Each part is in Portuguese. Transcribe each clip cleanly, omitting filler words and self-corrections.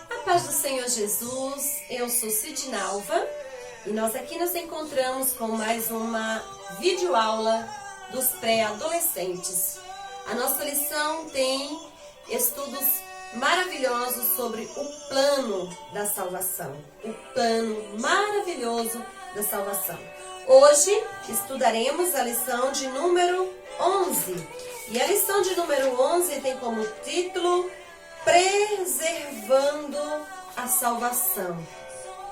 A paz do Senhor Jesus, eu sou Sidnalva e nós aqui nos encontramos com mais uma videoaula dos pré-adolescentes. A nossa lição tem estudos maravilhosos sobre o plano da salvação, o plano maravilhoso da salvação. Hoje estudaremos a lição de número 11 e a lição de número 11 tem como título Preservando a salvação,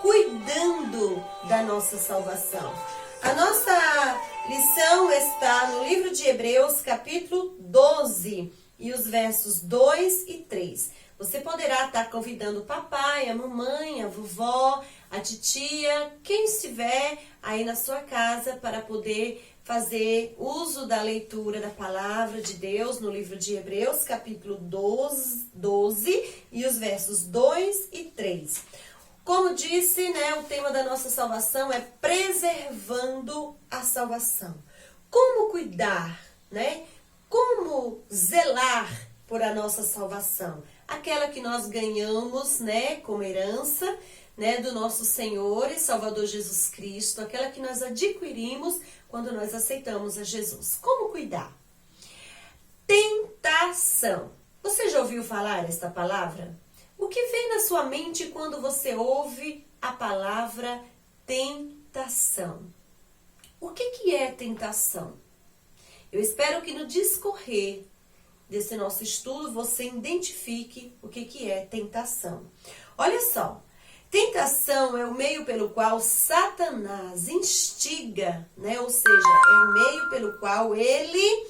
cuidando da nossa salvação. A nossa lição está no livro de Hebreus, capítulo 12, e os versos 2 e 3. Você poderá estar convidando o papai, a mamãe, a vovó, a titia, quem estiver aí na sua casa para poder fazer uso da leitura da palavra de Deus no livro de Hebreus, capítulo 12 e os versos 2 e 3. Como disse, o tema da nossa salvação é preservando a salvação. Como cuidar, Como zelar por a nossa salvação? Aquela que nós ganhamos, como herança, do nosso Senhor e Salvador Jesus Cristo, aquela que nós adquirimos quando nós aceitamos a Jesus. Como cuidar? Tentação. Você já ouviu falar esta palavra? O que vem na sua mente quando você ouve a palavra tentação? O que é tentação? Eu espero que no discorrer desse nosso estudo você identifique o que é tentação. Olha só, tentação é o meio pelo qual Satanás instiga, ou seja, é o meio pelo qual ele,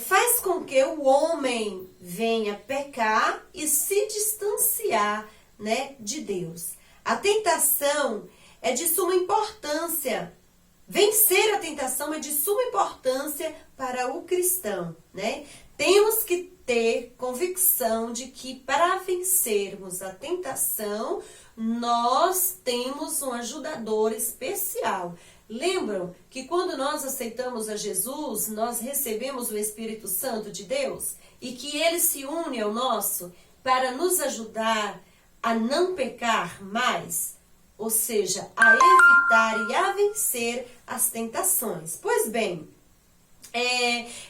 faz com que o homem venha pecar e se distanciar, de Deus. A tentação é de suma importância. Vencer a tentação é de suma importância para o cristão, Temos que ter convicção de que para vencermos a tentação, nós temos um ajudador especial. Lembram que quando nós aceitamos a Jesus, nós recebemos o Espírito Santo de Deus e que ele se une ao nosso para nos ajudar a não pecar mais? Ou seja, a evitar e a vencer as tentações. Pois bem,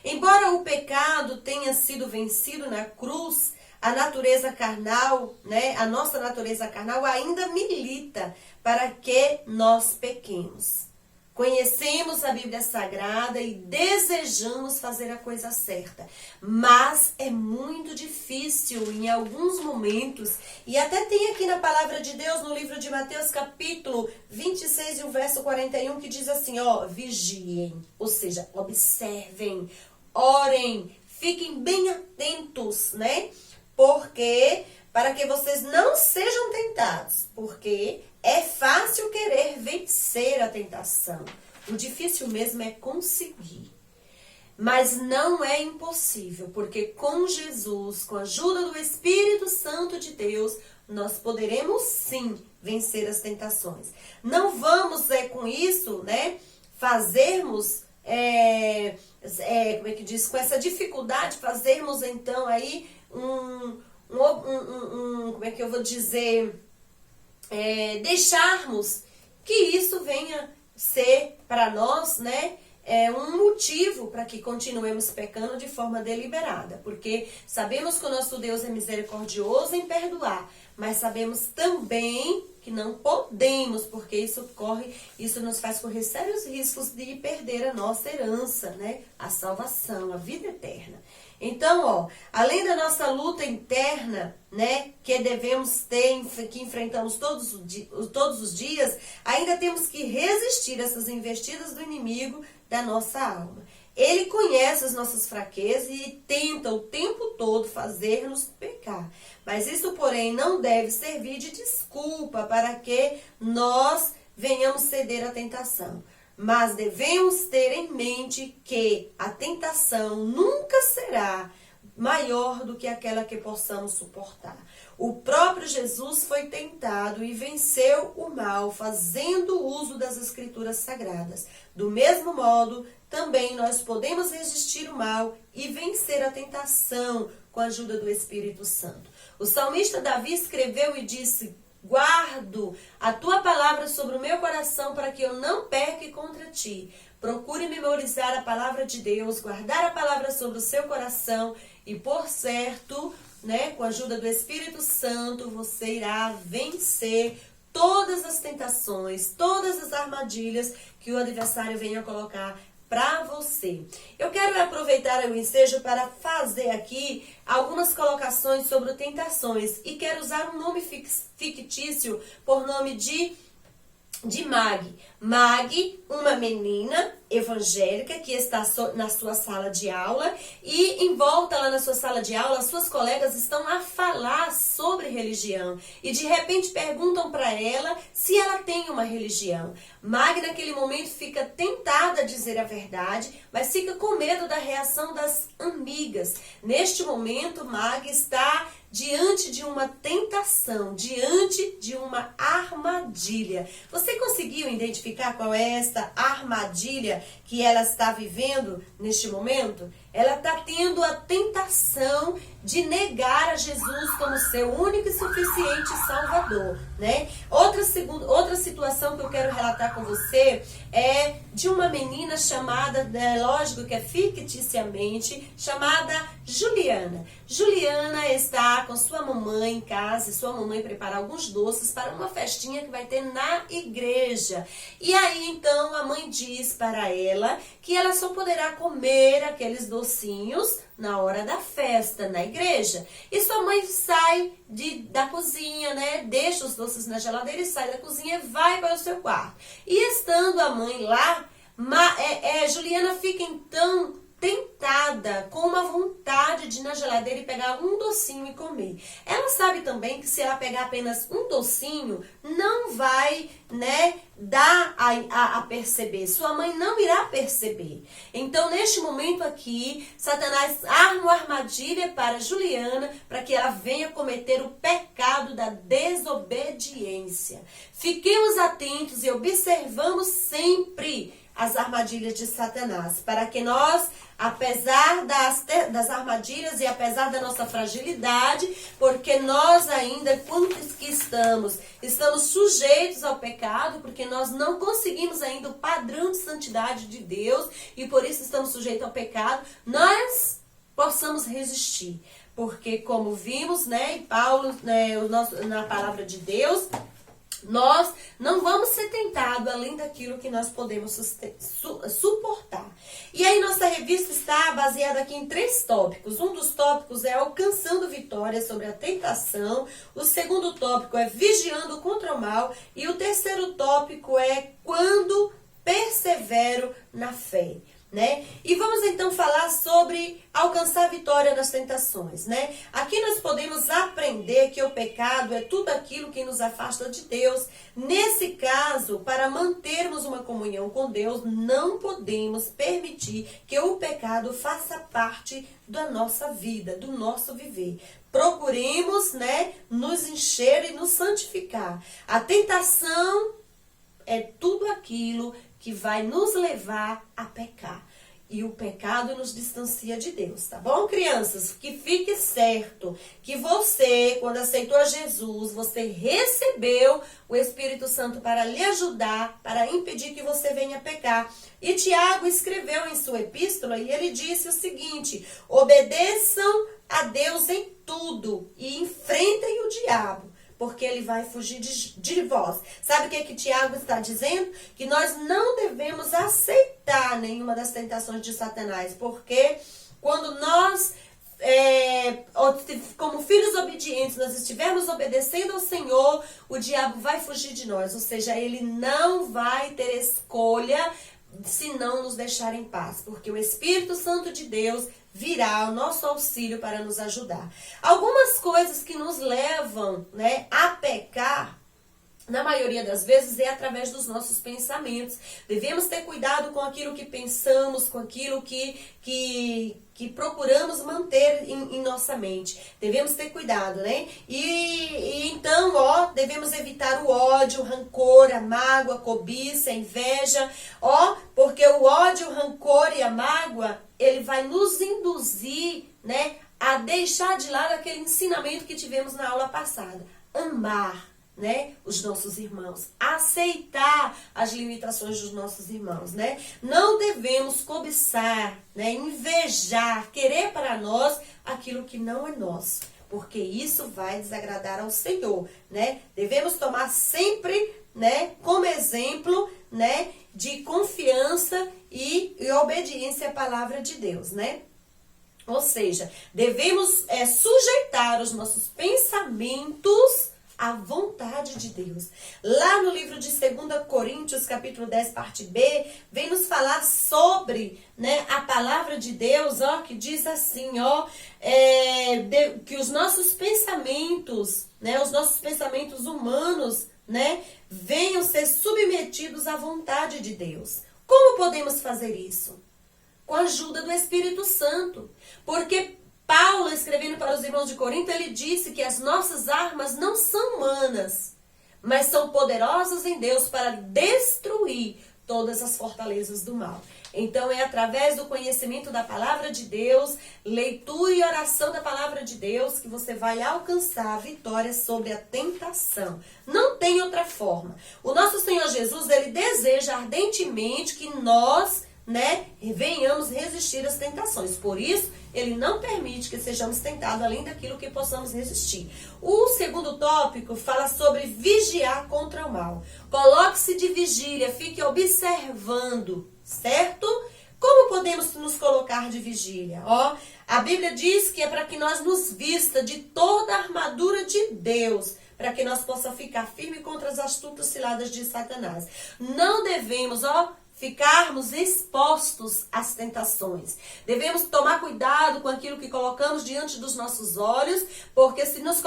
embora o pecado tenha sido vencido na cruz, a natureza carnal, a nossa natureza carnal ainda milita para que nós pequemos. Conhecemos a Bíblia Sagrada e desejamos fazer a coisa certa, mas é muito difícil em alguns momentos, e até tem aqui na palavra de Deus, no livro de Mateus, capítulo 26 e o verso 41, que diz assim, vigiem, ou seja, observem, orem, fiquem bem atentos, para que vocês não sejam tentados, porque é fácil querer vencer a tentação. O difícil mesmo é conseguir. Mas não é impossível, porque com Jesus, com a ajuda do Espírito Santo de Deus, nós poderemos sim vencer as tentações. Não vamos com isso, fazermos, com essa dificuldade, fazermos então aí deixarmos que isso venha ser para nós, um motivo para que continuemos pecando de forma deliberada, porque sabemos que o nosso Deus é misericordioso em perdoar, mas sabemos também que não podemos, porque isso nos faz correr sérios riscos de perder a nossa herança, a salvação, a vida eterna. Então, além da nossa luta interna, que devemos ter, que enfrentamos todos os dias, ainda temos que resistir a essas investidas do inimigo da nossa alma. Ele conhece as nossas fraquezas e tenta o tempo todo fazer-nos pecar. Mas isso, porém, não deve servir de desculpa para que nós venhamos ceder à tentação. Mas devemos ter em mente que a tentação nunca será maior do que aquela que possamos suportar. O próprio Jesus foi tentado e venceu o mal, fazendo uso das Escrituras Sagradas. Do mesmo modo, também nós podemos resistir o mal e vencer a tentação com a ajuda do Espírito Santo. O salmista Davi escreveu e disse: guardo a tua palavra sobre o meu coração para que eu não peque contra ti. Procure memorizar a palavra de Deus, guardar a palavra sobre o seu coração e, por certo, com a ajuda do Espírito Santo, você irá vencer todas as tentações, todas as armadilhas que o adversário venha colocar para você. Eu quero aproveitar o ensejo para fazer aqui algumas colocações sobre tentações e quero usar um nome fictício por nome de Mag. Mag, uma menina evangélica que está na sua sala de aula e em volta lá na sua sala de aula, suas colegas estão a falar sobre religião e de repente perguntam para ela se ela tem uma religião. Mag naquele momento fica tentada a dizer a verdade, mas fica com medo da reação das amigas. Neste momento, Mag está diante de uma tentação, diante de uma armadilha. Você conseguiu identificar qual é essa armadilha que ela está vivendo neste momento? Ela está tendo a tentação de negar a Jesus como seu único e suficiente Salvador, Outra situação que eu quero relatar com você é de uma menina chamada, lógico que é ficticiamente, chamada Juliana. Juliana está com sua mamãe em casa e sua mamãe prepara alguns doces para uma festinha que vai ter na igreja. E aí, então, a mãe diz para ela que ela só poderá comer aqueles docinhos na hora da festa, na igreja. E sua mãe sai da cozinha, deixa os doces na geladeira e sai da cozinha e vai para o seu quarto. E estando a mãe lá, Juliana fica então tentada, com uma vontade de ir na geladeira e pegar um docinho e comer. Ela sabe também que se ela pegar apenas um docinho, não vai, dar a perceber. Sua mãe não irá perceber. Então, neste momento aqui, Satanás arma uma armadilha para Juliana, para que ela venha cometer o pecado da desobediência. Fiquemos atentos e observamos sempre as armadilhas de Satanás, para que nós, apesar das armadilhas e apesar da nossa fragilidade, porque nós ainda, quantos que estamos sujeitos ao pecado, porque nós não conseguimos ainda o padrão de santidade de Deus e por isso estamos sujeitos ao pecado, nós possamos resistir. Porque como vimos, e Paulo, na palavra de Deus, nós não vamos ser tentados além daquilo que nós podemos suportar. E aí nossa revista está baseada aqui em 3 tópicos. Um dos tópicos é alcançando vitória sobre a tentação. O segundo tópico é vigiando contra o mal. E o terceiro tópico é quando persevero na fé. E vamos então falar sobre alcançar vitória nas tentações, Aqui nós podemos aprender que o pecado é tudo aquilo que nos afasta de Deus. Nesse caso, para mantermos uma comunhão com Deus, não podemos permitir que o pecado faça parte da nossa vida, do nosso viver. Procuremos, nos encher e nos santificar. A tentação é tudo aquilo que vai nos levar a pecar. E o pecado nos distancia de Deus, tá bom, crianças? Que fique certo que você, quando aceitou a Jesus, você recebeu o Espírito Santo para lhe ajudar, para impedir que você venha pecar. E Tiago escreveu em sua epístola e ele disse o seguinte: obedeçam a Deus em tudo e enfrentem o diabo, porque ele vai fugir de vós. Sabe o que Tiago está dizendo? Que nós não devemos aceitar nenhuma das tentações de Satanás, porque quando nós, como filhos obedientes, nós estivermos obedecendo ao Senhor, o diabo vai fugir de nós, ou seja, ele não vai ter escolha se não nos deixar em paz, porque o Espírito Santo de Deus virá ao nosso auxílio para nos ajudar. Algumas coisas que nos levam, a pecar na maioria das vezes, é através dos nossos pensamentos. Devemos ter cuidado com aquilo que pensamos, com aquilo que procuramos manter em nossa mente. Devemos ter cuidado, né? E então, devemos evitar o ódio, o rancor, a mágoa, a cobiça, a inveja, porque o ódio, o rancor e a mágoa, ele vai nos induzir, né, a deixar de lado aquele ensinamento que tivemos na aula passada. Amar, né, os nossos irmãos, aceitar as limitações dos nossos irmãos, né? Não devemos cobiçar, né, invejar, querer para nós aquilo que não é nosso, porque isso vai desagradar ao Senhor, né? Devemos tomar sempre, né, como exemplo, né, de confiança e obediência à palavra de Deus, né? Ou seja, devemos sujeitar os nossos pensamentos a vontade de Deus. Lá no livro de 2 Coríntios, capítulo 10, parte B, vem nos falar sobre, né, a palavra de Deus, que diz assim, que os nossos pensamentos, né, os nossos pensamentos humanos, né, venham ser submetidos à vontade de Deus. Como podemos fazer isso? Com a ajuda do Espírito Santo. Porque Paulo, escrevendo para os irmãos de Corinto, ele disse que as nossas armas não são humanas, mas são poderosas em Deus para destruir todas as fortalezas do mal. Então é através do conhecimento da palavra de Deus, leitura e oração da palavra de Deus, que você vai alcançar a vitória sobre a tentação. Não tem outra forma. O nosso Senhor Jesus, ele deseja ardentemente que nós, né, venhamos resistir às tentações. Por isso, ele não permite que sejamos tentados além daquilo que possamos resistir. O segundo tópico fala sobre vigiar contra o mal. Coloque-se de vigília, fique observando, certo? Como podemos nos colocar de vigília? A Bíblia diz que é para que nós nos vista de toda a armadura de Deus, para que nós possamos ficar firme contra as astutas ciladas de Satanás. Não devemos, ficarmos expostos às tentações. Devemos tomar cuidado com aquilo que colocamos diante dos nossos olhos, porque se nos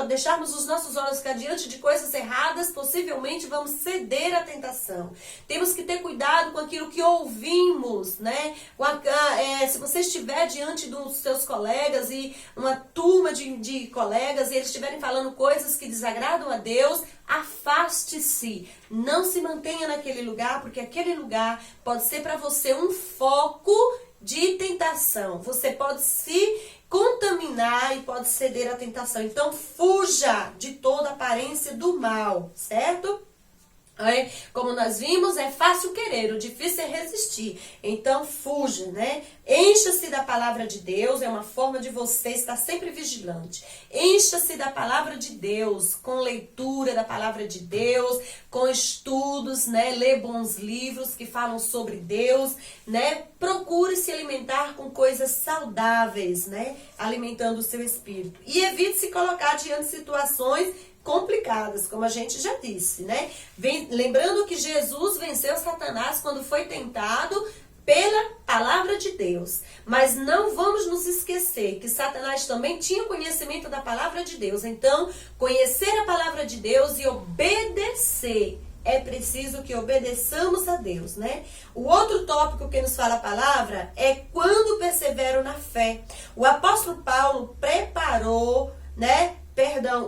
deixarmos os nossos olhos ficar diante de coisas erradas, possivelmente vamos ceder à tentação. Temos que ter cuidado com aquilo que ouvimos, né? Se você estiver diante dos seus colegas e uma turma de colegas e eles estiverem falando coisas que desagradam a Deus, afaste-se, não se mantenha naquele lugar, porque aquele lugar pode ser para você um foco de tentação. Você pode se contaminar e pode ceder à tentação. Então, fuja de toda aparência do mal, certo? Como nós vimos, é fácil querer, o difícil é resistir. Então, fuja, né? Encha-se da palavra de Deus, é uma forma de você estar sempre vigilante. Encha-se da palavra de Deus, com leitura da palavra de Deus, com estudos, né? Lê bons livros que falam sobre Deus, né? Procure se alimentar com coisas saudáveis, né? Alimentando o seu espírito. E evite se colocar diante de situações complicadas, como a gente já disse, né? Lembrando que Jesus venceu Satanás quando foi tentado pela palavra de Deus. Mas não vamos nos esquecer que Satanás também tinha conhecimento da palavra de Deus. Então, conhecer a palavra de Deus e obedecer. É preciso que obedeçamos a Deus, né? O outro tópico que nos fala a palavra é quando persevero na fé. O apóstolo Paulo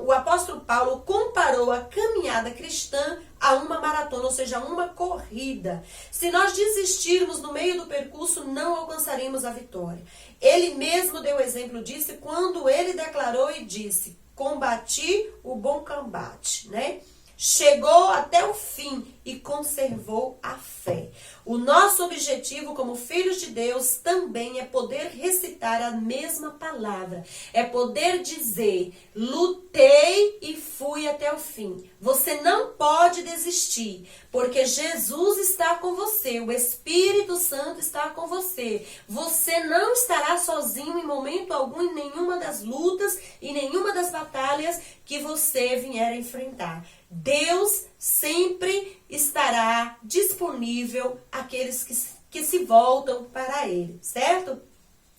o apóstolo Paulo comparou a caminhada cristã a uma maratona, ou seja, a uma corrida. Se nós desistirmos no meio do percurso, não alcançaremos a vitória. Ele mesmo deu exemplo disso quando ele declarou e disse: combati o bom combate, né? Chegou até o fim e conservou a fé. O nosso objetivo como filhos de Deus também é poder recitar a mesma palavra. É poder dizer: lutei e fui até o fim. Você não pode desistir, porque Jesus está com você. O Espírito Santo está com você. Você não estará sozinho em momento algum em nenhuma das lutas e nenhuma das batalhas que você vier a enfrentar. Deus sempre estará disponível àqueles que se voltam para Ele, certo?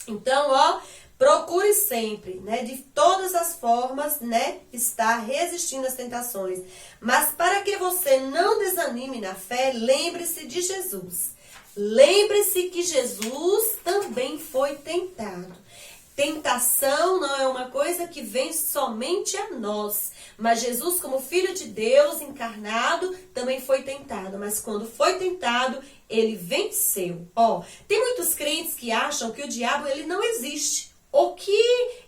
Então, Procure sempre, né, de todas as formas, né, estar resistindo às tentações. Mas para que você não desanime na fé, lembre-se de Jesus. Lembre-se que Jesus também foi tentado. Tentação não é uma coisa que vem somente a nós. Mas Jesus, como Filho de Deus encarnado, também foi tentado. Mas quando foi tentado, ele venceu. Tem muitos crentes que acham que o diabo ele não existe. Ou que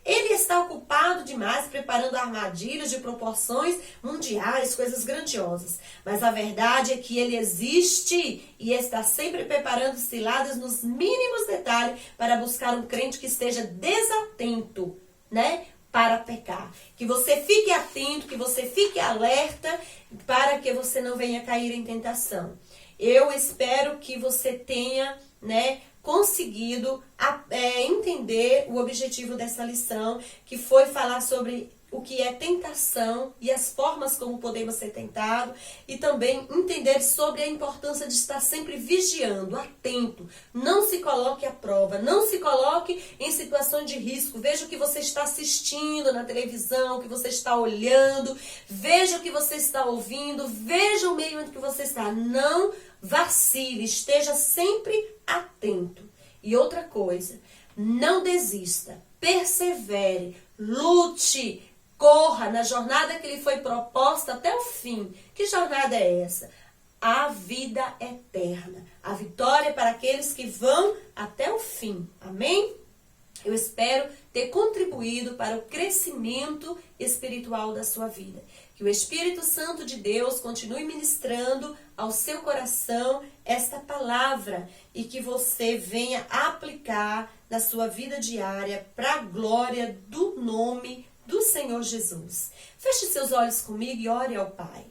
ele está ocupado demais preparando armadilhas de proporções mundiais, coisas grandiosas. Mas a verdade é que ele existe e está sempre preparando ciladas nos mínimos detalhes para buscar um crente que esteja desatento, né, para pecar. Que você fique atento, que você fique alerta para que você não venha cair em tentação. Eu espero que você tenha, né, conseguido entender o objetivo dessa lição, que foi falar sobre o que é tentação e as formas como podemos ser tentados, e também entender sobre a importância de estar sempre vigiando, atento. Não se coloque à prova, não se coloque em situações de risco. Veja o que você está assistindo na televisão, o que você está olhando, veja o que você está ouvindo, veja o meio em que você está. Não vacile, esteja sempre atento. E outra coisa, não desista, persevere, lute, corra na jornada que lhe foi proposta até o fim. Que jornada é essa? A vida eterna, a vitória para aqueles que vão até o fim. Amém? Eu espero ter contribuído para o crescimento espiritual da sua vida. Que o Espírito Santo de Deus continue ministrando ao seu coração esta palavra e que você venha aplicar na sua vida diária para a glória do nome do Senhor Jesus. Feche seus olhos comigo e ore ao Pai.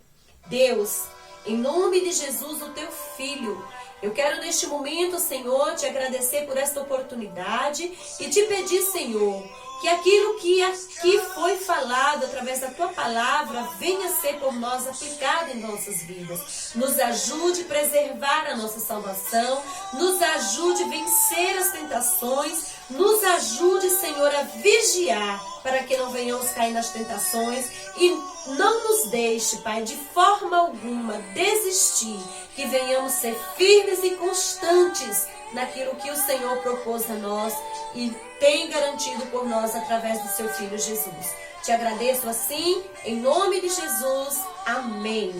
Deus, em nome de Jesus, o teu Filho, eu quero neste momento, Senhor, te agradecer por esta oportunidade e te pedir, Senhor, que aquilo que aqui foi falado através da tua palavra venha ser por nós aplicado em nossas vidas. Nos ajude a preservar a nossa salvação, nos ajude a vencer as tentações, nos ajude, Senhor, a vigiar para que não venhamos cair nas tentações e não nos deixe, Pai, de forma alguma desistir, que venhamos ser firmes e constantes naquilo que o Senhor propôs a nós e tem garantido por nós através do seu Filho Jesus. Te agradeço assim, em nome de Jesus. Amém.